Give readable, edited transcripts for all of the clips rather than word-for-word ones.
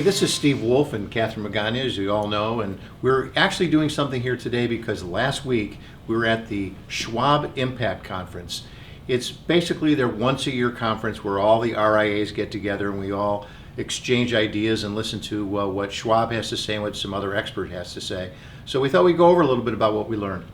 Hey, this is Steve Wolf and Catherine Magana, as you all know, and we're actually doing something here today because last week we were at the Schwab Impact Conference. It's basically their once-a-year conference where all the RIAs get together and we all exchange ideas and listen to what Schwab has to say and what some other expert has to say. So we thought we'd go over a little bit about what we learned.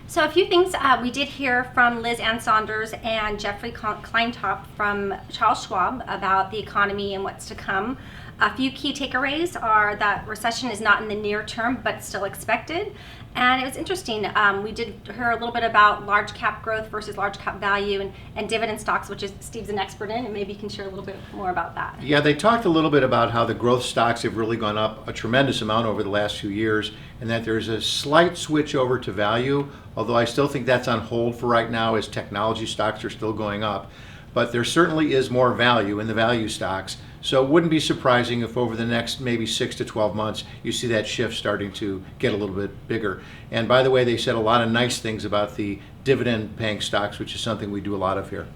So a few things we did hear from Liz Ann Saunders and Jeffrey Kleintop from Charles Schwab about the economy and what's to come. A few key takeaways are that recession is not in the near term, but still expected. And it was interesting. We did hear a little bit about large cap growth versus large cap value and dividend stocks, which is Steve's an expert in, and maybe you can share a little bit more about that. Yeah, they talked a little bit about how the growth stocks have really gone up a tremendous amount over the last few years, and that there's a slight switch over to value, although I still think that's on hold for right now as technology stocks are still going up. But there certainly is more value in the value stocks. So it wouldn't be surprising if over the next maybe 6 to 12 months you see that shift starting to get a little bit bigger. And by the way, they said a lot of nice things about the dividend paying stocks, which is something we do a lot of here.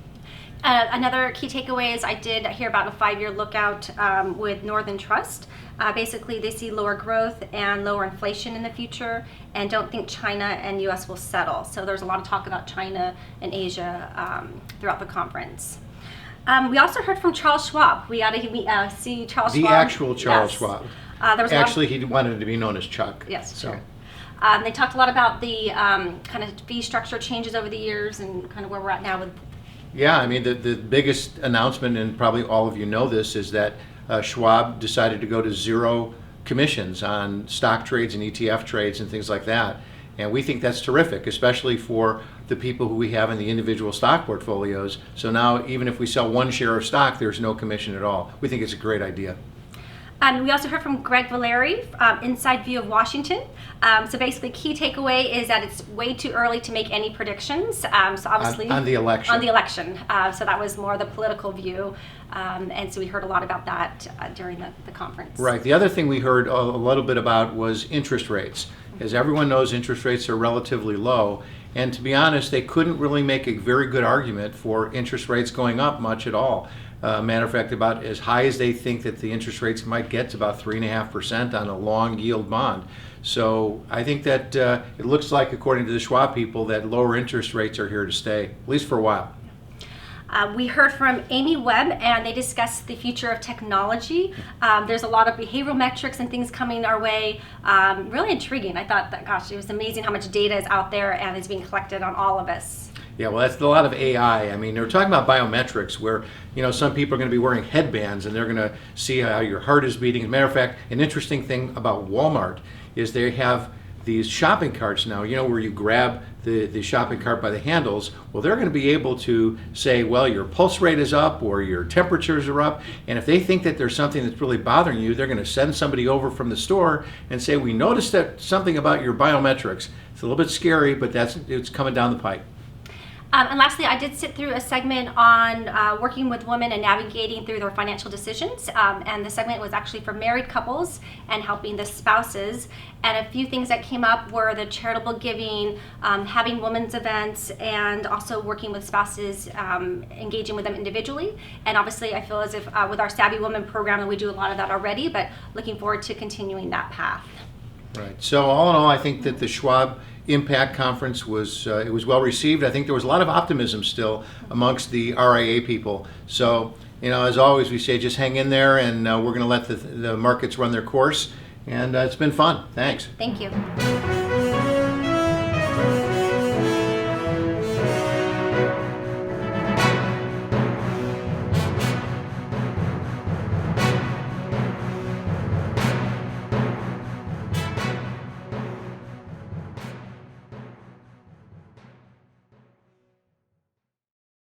Another key takeaway is I did hear about a 5-year lookout with Northern Trust. Basically, they see lower growth and lower inflation in the future and don't think China and U.S. will settle. So there's a lot of talk about China and Asia throughout the conference. We also heard from Charles Schwab. We got to see Charles Schwab. The actual Charles Yes. Schwab. Actually, he wanted to be known as Chuck. Yes, so. sure. They talked a lot about the kind of fee structure changes over the years and kind of where we're at now with. Yeah, I mean, the biggest announcement, and probably all of you know this, is that Schwab decided to go to zero commissions on stock trades and ETF trades and things like that. And we think that's terrific, especially for the people who we have in the individual stock portfolios. So now, even if we sell one share of stock, there's no commission at all. We think it's a great idea. We also heard from Greg Valeri, Inside View of Washington. So basically, key takeaway is that it's way too early to make any predictions. So obviously on the election. On the election. So that was more the political view, and so we heard a lot about that during the conference. Right. The other thing we heard a little bit about was interest rates. As everyone knows, interest rates are relatively low, and to be honest, they couldn't really make a very good argument for interest rates going up much at all. Matter of fact, about as high as they think that the interest rates might get to about 3.5% on a long yield bond. So I think that it looks like, according to the Schwab people, that lower interest rates are here to stay, at least for a while. We heard from Amy Webb, and they discussed the future of technology. There's a lot of behavioral metrics and things coming our way. Really intriguing. I thought that, gosh, it was amazing how much data is out there and is being collected on all of us. Yeah, well, that's a lot of AI. I mean, they're talking about biometrics where, some people are going to be wearing headbands and they're going to see how your heart is beating. As a matter of fact, an interesting thing about Walmart is they have these shopping carts now, where you grab the shopping cart by the handles. Well, they're going to be able to say, well, your pulse rate is up or your temperatures are up. And if they think that there's something that's really bothering you, they're going to send somebody over from the store and say, we noticed that something about your biometrics. It's a little bit scary, but it's coming down the pipe. And lastly, I did sit through a segment on working with women and navigating through their financial decisions. And the segment was actually for married couples and helping the spouses. And a few things that came up were the charitable giving, having women's events, and also working with spouses, engaging with them individually. And obviously, I feel as if with our Savvy Women program, we do a lot of that already, but looking forward to continuing that path. Right. So all in all, I think that the Schwab Impact Conference was well received. I think there was a lot of optimism still amongst the RIA people. So, as always, we say just hang in there, and we're going to let the markets run their course. And it's been fun. Thanks. Thank you.